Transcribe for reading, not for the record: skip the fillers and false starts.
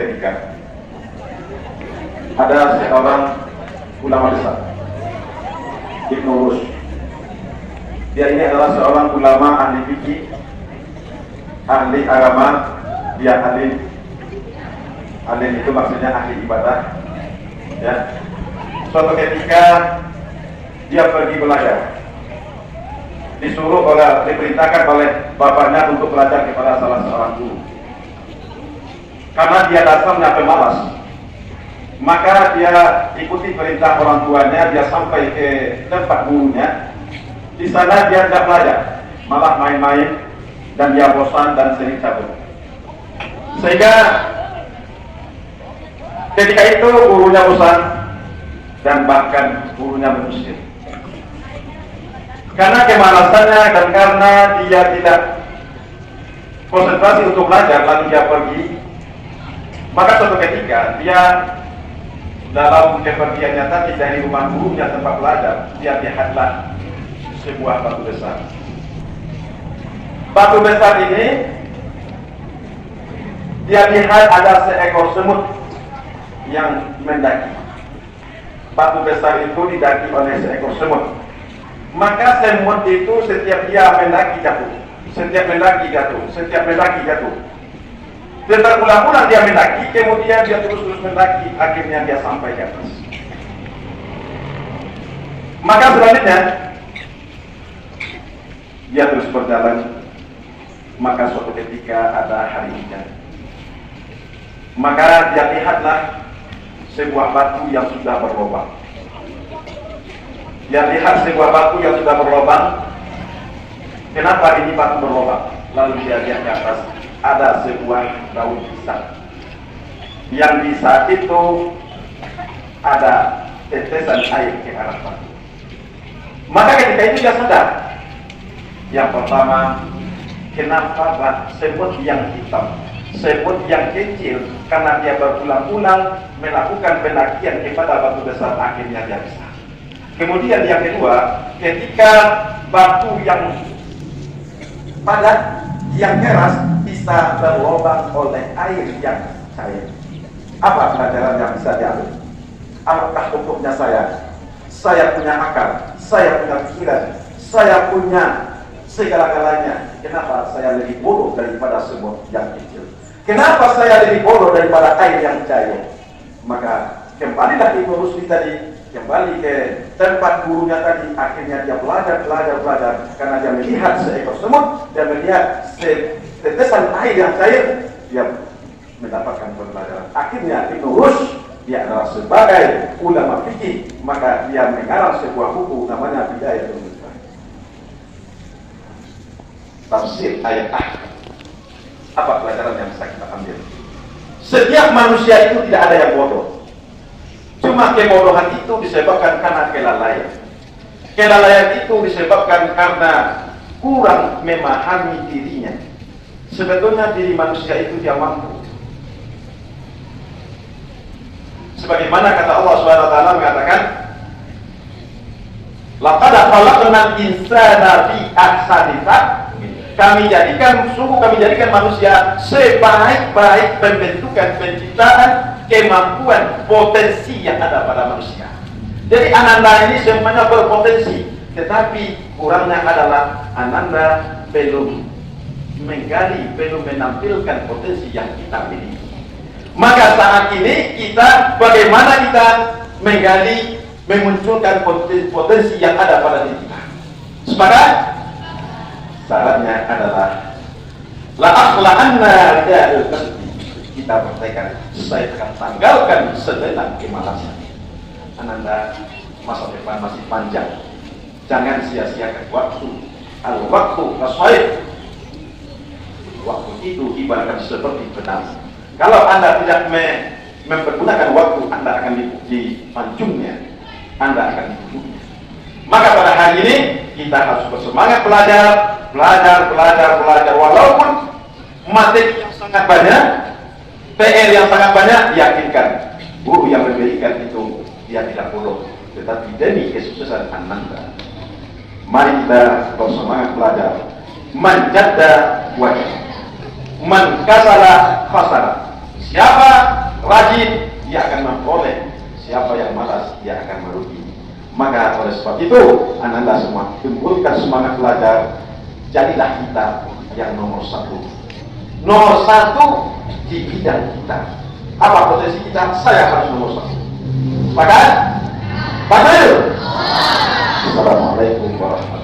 ketika ada seorang ulama besar, Ibnu Rushd. Dia ini adalah seorang ulama ahli fikih, ahli agama. Dia ahli itu maksudnya ahli ibadah. Ya. Suatu ketika dia pergi belajar, diperintahkan oleh bapaknya untuk belajar kepada salah seorang guru. Karena dia dasarnya pemalas, maka dia ikuti perintah orang tuanya. Dia sampai ke tempat gurunya. Di sana dia tidak belajar, malah main-main, dan dia bosan dan sering cabut. Sehingga ketika itu gurunya bosan dan bahkan gurunya mengusir. Karena kemalasannya dan karena dia tidak konsentrasi untuk belajar, lalu dia pergi. Maka suatu ketika dia dalam kepergiannya tadi dari rumah gurunya tempat belajar, dia lihatlah sebuah batu besar. Batu besar ini dia lihat ada seekor semut yang mendaki. Batu besar itu didaki oleh seekor semut. Maka semut itu setiap dia mendaki jatuh, setiap mendaki jatuh, setiap mendaki jatuh. Dan berulang-ulang dia mendaki, kemudian dia terus-terus mendaki, akhirnya dia sampai ke atas. Maka selanjutnya dia terus berjalan. Maka suatu ketika ada hari hujan. Maka dia lihatlah sebuah batu yang sudah berlubang. Dia lihat sebuah batu yang sudah berlubang. Kenapa ini batu berlubang? Lalu dia lihat ke atas, ada sebuah daun pisang. Yang di saat itu ada tetesan air ke arah batu. Maka ketika itu dia sadar. Yang pertama, kenapa semut yang hitam, semut yang kecil, karena dia berulang-ulang melakukan pendakian kepada batu besar, akhirnya dia bisa. Kemudian yang kedua, ketika batu yang padat, yang keras bisa berlubang oleh air yang cair. Apa pelajaran yang bisa diambil? Apakah hukumnya saya? Saya punya akal, saya punya pikiran, saya punya segala-galanya. Kenapa saya lebih bodoh daripada semut yang kecil? Kenapa saya lebih bodoh daripada air yang cair? Maka kembalilah Ibnu Rushd tadi, kembali ke tempat gurunya tadi. Akhirnya dia belajar, karena dia melihat seekor semut, dia melihat tetesan air yang cair, dia mendapatkan pelajaran. Akhirnya Ibnu Rushd, dia adalah sebagai ulama fikih, maka dia mengarang sebuah buku namanya Bidayatul Mujtahid, tafsir ayat akhir. Apa pelajaran yang bisa kita ambil? Setiap manusia itu tidak ada yang bodoh. Cuma kebodohan itu disebabkan karena kelalaian. Kelalaian itu disebabkan karena kurang memahami dirinya. Sebetulnya diri manusia itu dia mampu. Sebagaimana kata Allah SWT mengatakan, laqad khalaqnal insana fi ahsani taqwim. Kami jadikan manusia sebaik-baik pembentukan, penciptaan, kemampuan, potensi yang ada pada manusia. Jadi Ananda ini semuanya berpotensi, tetapi kurangnya adalah Ananda belum menggali, belum menampilkan potensi yang kita miliki. Maka saat ini kita, bagaimana kita menggali, memunculkan potensi yang ada pada diri kita? Sepakat? Syaratnya adalah la akhla'anna ridal kasbi. Kita bertekad, saya akan tanggalkan sejenak kemalasan. Ananda, masa depan masih panjang. Jangan sia-siakan waktu. Al-waktu kashaib. Waktu itu ibaratkan seperti pedang. Kalau Anda tidak mempergunakan waktu, Anda akan dipancungnya, Anda akan dibunuhnya. Maka pada hari ini kita harus bersemangat belajar. Walaupun materi yang sangat banyak, PR yang sangat banyak, yakinkan guru yang memberikan itu dia tidak bodoh, tetapi demi kesuksesan Ananda. Mari kita bersemangat belajar. Man jadda wajib, man kasala khasara. Siapa rajin, dia akan memperoleh. Siapa yang malas, dia akan merugi. Maka oleh sebab itu, Anda semua timbulkan semangat belajar. Jadilah kita yang nomor satu. Nomor satu di bidang kita. Apa potensi kita? Saya harus nomor satu. Sepakat? Sepakat? Assalamualaikum warahmatullahi wabarakatuh.